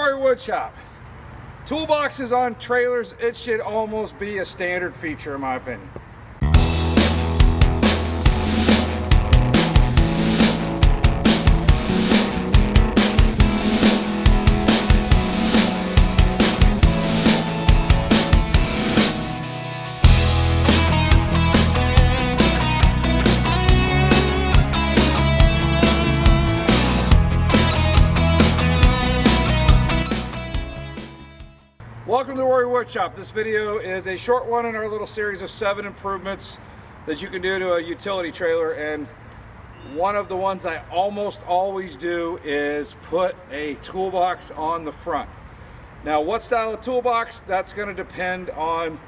Warrior Woodshop. Toolboxes on trailers, it should almost be a standard feature in my opinion. Welcome to the Warrior Woodshop. This video is a short one in our little series of 7 improvements that you can do to a utility trailer, and one of the ones I almost always do is put a toolbox on the front. Now, what style of toolbox? That's going to depend on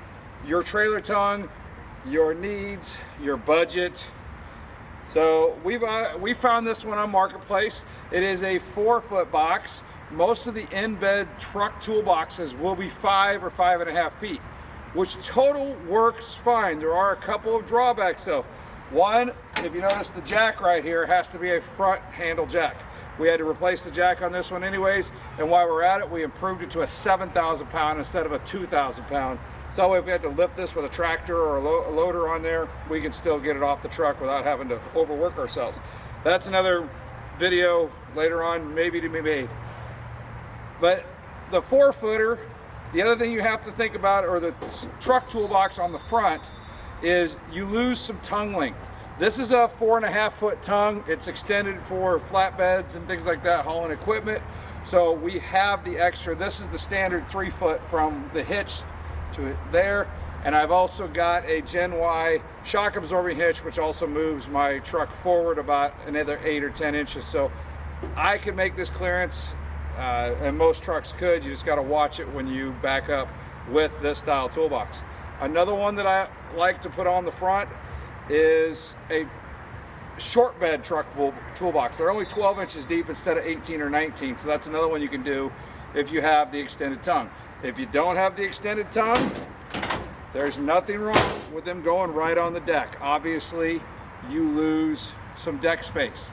your trailer tongue, your needs, your budget. So we found this one on Marketplace. It is a 4-foot box. Most of the in-bed truck toolboxes will be 5 or 5.5 feet, which total works fine. There are a couple of drawbacks though. One, if you notice, the jack right here has to be a front handle jack. We had to replace the jack on this one anyways, and while we're at it, we improved it to a 7,000 pound instead of a 2,000 pound. So if we had to lift this with a tractor or a loader on there, we can still get it off the truck without having to overwork ourselves. That's another video later on, maybe to be made. But the 4-footer, the other thing you have to think about, or the truck toolbox on the front, is you lose some tongue length. This is a 4.5-foot tongue. It's extended for flatbeds and things like that, hauling equipment. So we have the extra. This is the standard 3-foot from the hitch to it there. And I've also got a Gen Y shock absorbing hitch, which also moves my truck forward about another 8 or 10 inches. So I can make this clearance. And most trucks could. You just got to watch it when you back up with this style toolbox. Another one that I like to put on the front is a short bed truck toolbox. They're only 12 inches deep instead of 18 or 19, so that's another one you can do if you have the extended tongue. If you don't have the extended tongue, there's nothing wrong with them going right on the deck. Obviously, you lose some deck space.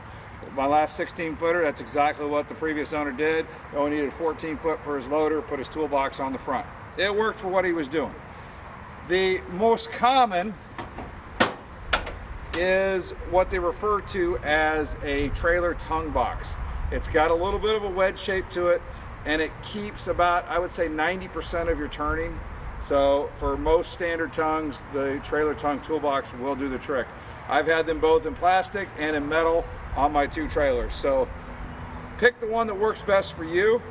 My last 16-footer, that's exactly what the previous owner did. He only needed 14 foot for his loader, put his toolbox on the front. It worked for what he was doing. The most common is what they refer to as a trailer tongue box. It's got a little bit of a wedge shape to it, and it keeps about, I would say, 90% of your turning. So for most standard tongues, the trailer tongue toolbox will do the trick. I've had them both in plastic and in metal on my 2 trailers. So pick the one that works best for you.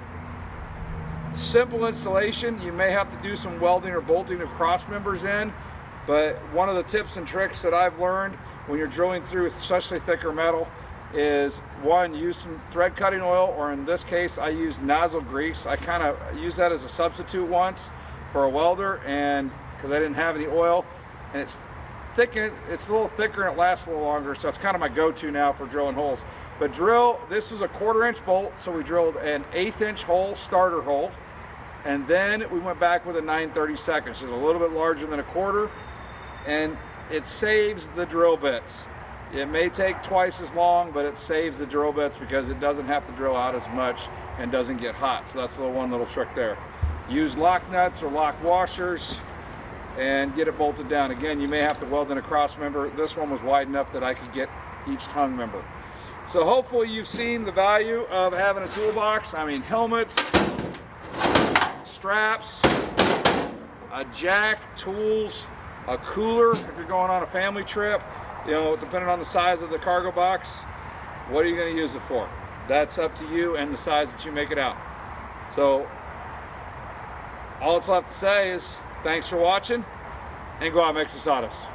Simple installation. You may have to do some welding or bolting of cross members in, but one of the tips and tricks that I've learned when you're drilling through especially thicker metal is, one, use some thread cutting oil, or in this case I use nozzle grease. I kind of used that as a substitute once for a welder, and because I didn't have any oil, and it's a little thicker and it lasts a little longer, so it's kind of my go-to now for drilling holes. But this was a 1/4 inch bolt, so we drilled an 1/8 inch hole, starter hole, and then we went back with a 9/32, which is a little bit larger than a 1/4, and it saves the drill bits. It may take twice as long, but it saves the drill bits because it doesn't have to drill out as much and doesn't get hot. So that's the one little trick there. Use lock nuts or lock washers and get it bolted down. Again, you may have to weld in a cross member. This one was wide enough that I could get each tongue member. So hopefully you've seen the value of having a toolbox. I mean, helmets, straps, a jack, tools, a cooler if you're going on a family trip, you know, depending on the size of the cargo box. What are you going to use it for? That's up to you and the size that you make it out. So all that's left to say is thanks for watching, and go out and make some sawdust.